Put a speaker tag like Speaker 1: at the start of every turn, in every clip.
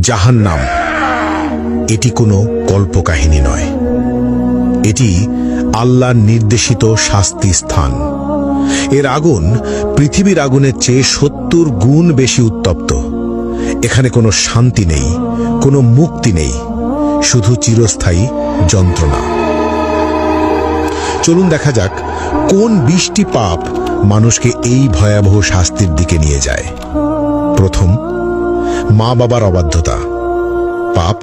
Speaker 1: জাহান্নাম এটি কোনো কল্পকাহিনী নয়, এটি আল্লাহর নির্দেশিত শাস্তি স্থান। এর আগুন পৃথিবীর আগুনের চেয়ে ৭০ গুণ বেশি উত্তপ্ত। এখানে কোনো শান্তি নেই, কোনো মুক্তি নেই, শুধু চিরস্থায়ী যন্ত্রণা। চলুন দেখা যাক কোন ২০টি পাপ মানুষকে এই ভয়াবহ শাস্তির দিকে নিয়ে যায়। প্রথম, মা বাবার অবাধ্যতা। পাপ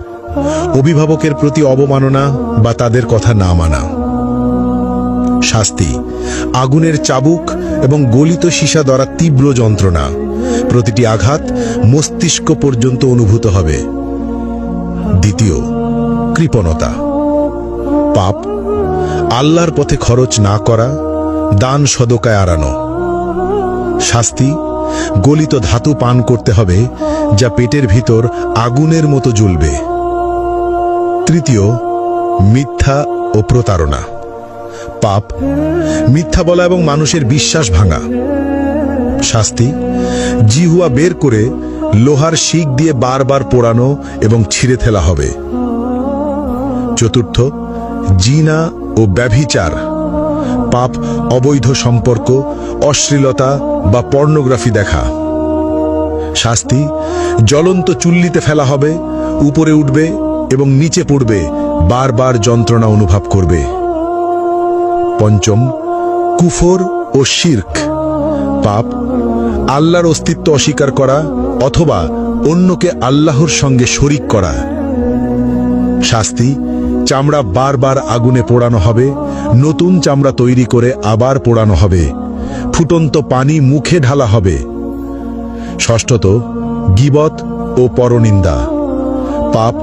Speaker 1: অভিভাবকের প্রতি অবমাননা বা তাদের কথা না মানা। শাস্তি আগুনের চাবুক এবং গলিত সীসা দ্বারা তীব্র যন্ত্রণা। প্রতিটি আঘাত মস্তিষ্ক পর্যন্ত অনুভূত হবে। দ্বিতীয়, কৃপণতা। পাপ আল্লাহর পথে খরচ না করা, দান সদকায় এড়ানো। শাস্তি গলিত ধাতু পান করতে হবে, যা পেটের ভিতর আগুনের মতো জ্বলবে। তৃতীয়, মিথ্যা ও প্রতারণা। পাপ মিথ্যা বলা এবং মানুষের বিশ্বাস ভাঙা। শাস্তি জিহ্বা বের করে লোহার শিক দিয়ে বারবার পোড়ানো এবং ছিঁড়ে ফেলা হবে। চতুর্থ, জিনা ও ব্যভিচার। পাপ অবৈধ সম্পর্ক, অশ্লীলতা বা পর্নোগ্রাফি দেখা। শাস্তি জ্বলন্ত চুল্লিতে ফেলা হবে, উপরে উঠবে এবং নিচে পড়বে, বারবার যন্ত্রণা অনুভব করবে। পঞ্চম, কুফর ও শিরক। পাপ আল্লাহর অস্তিত্ব অস্বীকার করা অথবা অন্যকে আল্লাহর সঙ্গে শরিক করা। শাস্তি চামড়া বারবার আগুনে পোড়ানো হবে, নতুন চামড়া তৈরি করে আবার পোড়ানো হবে, ফুটন্ত পানি মুখে ঢালা হবে। ষষ্ঠত, গীবত ও পরনিন্দা। পাপ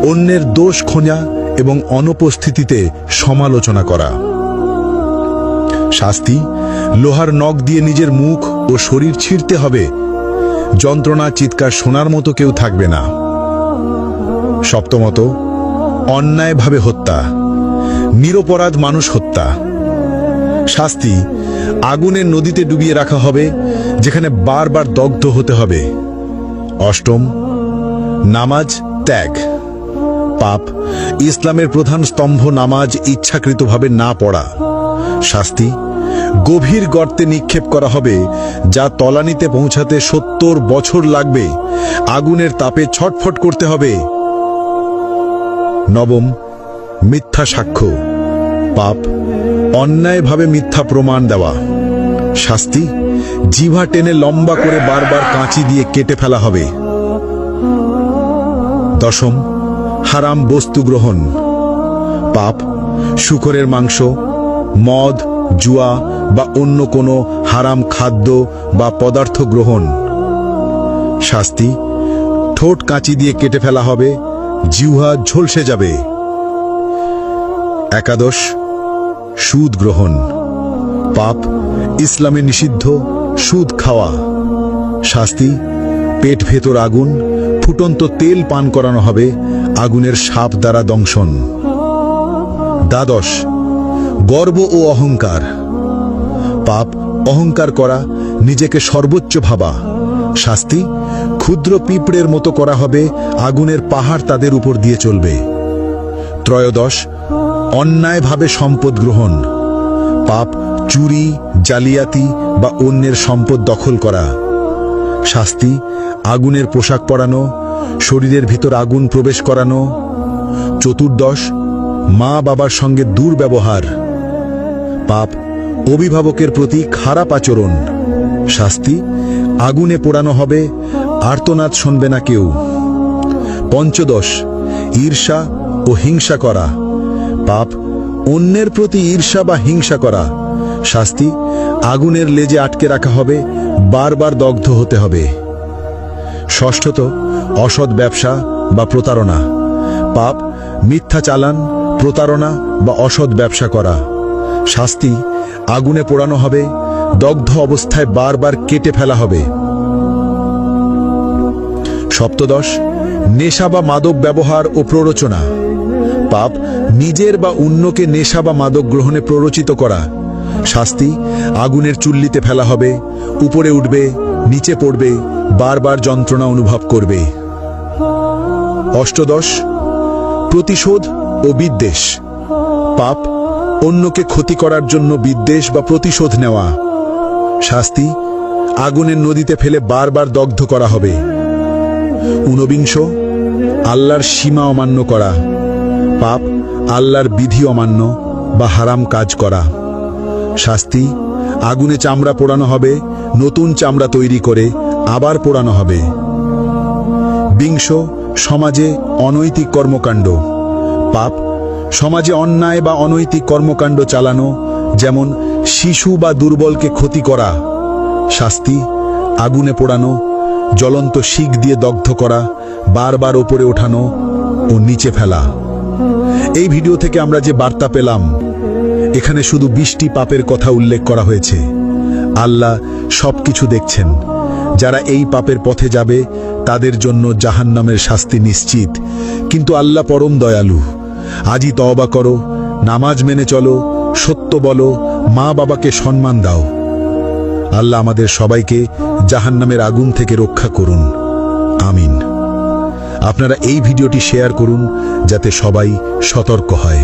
Speaker 1: অন্যের দোষ খোঁজা এবং অনুপস্থিতিতে সমালোচনা করা। শাস্তি লোহার নখ দিয়ে নিজের মুখ ও শরীর ছিঁড়তে হবে, যন্ত্রণা চিৎকার শোনার মতো কেউ থাকবে না। সপ্তমত, অন্যায়ভাবে হত্যা, নিরপরাধ মানুষ হত্যা। শাস্তি আগুনের নদীতে ডুবিয়ে রাখা হবে, যেখানে বারবার দগ্ধ হতে হবে। অষ্টম, নামাজ ত্যাগ। পাপ ইসলামের প্রধান স্তম্ভ নামাজ ইচ্ছাকৃতভাবে না পড়া। শাস্তি গভীর গর্তে নিক্ষেপ করা হবে, যা তলানিতে পৌঁছাতে ৭০ বছর লাগবে, আগুনের তাপে ছটফট করতে হবে। নবম, মিথ্যা সাক্ষ্য। পাপ অন্যায়ভাবে মিথ্যা প্রমাণ দেওয়া। শাস্তি জিহ্বা টেনে লম্বা করে বারবার কাঁচি দিয়ে কেটে ফেলা হবে। দশম, হারাম বস্তু গ্রহণ। পাপ শূকরের মাংস, মদ, জুয়া বা অন্য কোনো হারাম খাদ্য বা পদার্থ গ্রহণ। শাস্তি ঠোঁট কাঁচি দিয়ে কেটে ফেলা হবে, জিহ্বা ঝলসে যাবে। একাদশ, সুদ গ্রহণ। পাপ ইসলামে নিষিদ্ধ সুদ খাওয়া। শাস্তি পেট ভেতর আগুন, ফুটন্ত তেল পান করানো হবে, আগুনের সাপ দ্বারা দংশন। দ্বাদশ, গর্ব ও অহংকার। পাপ অহংকার করা, নিজেকে সর্বোচ্চ ভাবা। শাস্তি ক্ষুদ্র পিঁপড়ের মতো করা হবে, আগুনের পাহাড় তাদের উপর দিয়ে চলবে। ত্রয়োদশ, অন্যায়ভাবে সম্পদ গ্রহণ। পাপ চুরি, জালিয়াতি বা অন্যের সম্পদ দখল করা। শাস্তি আগুনের পোশাক পরানো, শরীরের ভিতর আগুন প্রবেশ করানো। চতুর্দশ, মা বাবার সঙ্গে দুর্ব্যবহার। পাপ অভিভাবকের প্রতি খারাপ আচরণ। শাস্তি আগুনে পোড়ানো হবে, আর্তনাদ শুনবে না কেউ। পঞ্চদশ, ঈর্ষা ও হিংসা করা। পাপ অন্যের প্রতি ঈর্ষা বা হিংসা করা। শাস্তি আগুনের লেজে আটকে রাখা হবে, বারবার দগ্ধ হতে হবে। ষষ্ঠত, অসৎ ব্যবসা বা প্রতারণা। পাপ মিথ্যা চালান, প্রতারণা বা অসৎ ব্যবসা করা। শাস্তি আগুনে পোড়ানো হবে, দগ্ধ অবস্থায় বারবার কেটে ফেলা হবে। সপ্তদশ, নেশা বা মাদক ব্যবহার ও প্ররোচনা। পাপ নিজের বা অন্যকে নেশা বা মাদক গ্রহণে প্ররোচিত করা। শাস্তি আগুনের চুল্লিতে ফেলা হবে, উপরে উঠবে, নিচে পড়বে, বারবার যন্ত্রণা অনুভব করবে। অষ্টদশ প্রতিশোধ ও বিদ্বেষ। পাপ অন্যকে ক্ষতি করার জন্য বিদ্বেষ বা প্রতিশোধ নেওয়া। শাস্তি আগুনের নদীতে ফেলে বারবার দগ্ধ করা হবে। ঊনবিংশ আল্লাহর সীমা অমান্য করা। পাপ আল্লাহর বিধি অমান্য বা হারাম কাজ করা। শাস্তি আগুনে চামড়া পোড়ানো হবে, নতুন চামড়া তৈরি করে আবার পোড়ানো হবে। বিংশ সমাজে অনৈতিক কর্মকাণ্ড। পাপ সমাজে অন্যায় বা অনৈতিক কর্মকাণ্ড চালানো, যেমন শিশু বা দুর্বলকে ক্ষতি করা। শাস্তি আগুনে পোড়ানো, জ্বলন্ত শিক দিয়ে দগ্ধ করা, বারবার ওপরে ওঠানো ও নিচে ফেলা। এই ভিডিও থেকে আমরা যে বার্তা পেলাম, এখানে শুধু 20টি পাপের কথা উল্লেখ করা হয়েছে। আল্লাহ সবকিছু দেখছেন। যারা এই পাপের পথে যাবে তাদের জন্য জাহান্নামের শাস্তি নিশ্চিত। কিন্তু আল্লাহ পরম দয়ালু। আজই তওবা করো, নামাজ মেনে চলো, সত্য বলো, মা বাবাকে সম্মান দাও। আল্লাহ আমাদের সবাইকে জাহান্নামের আগুন থেকে রক্ষা করুন, আমিন। আপনারা এই ভিডিওটি শেয়ার করুন যাতে সবাই সতর্ক হয়।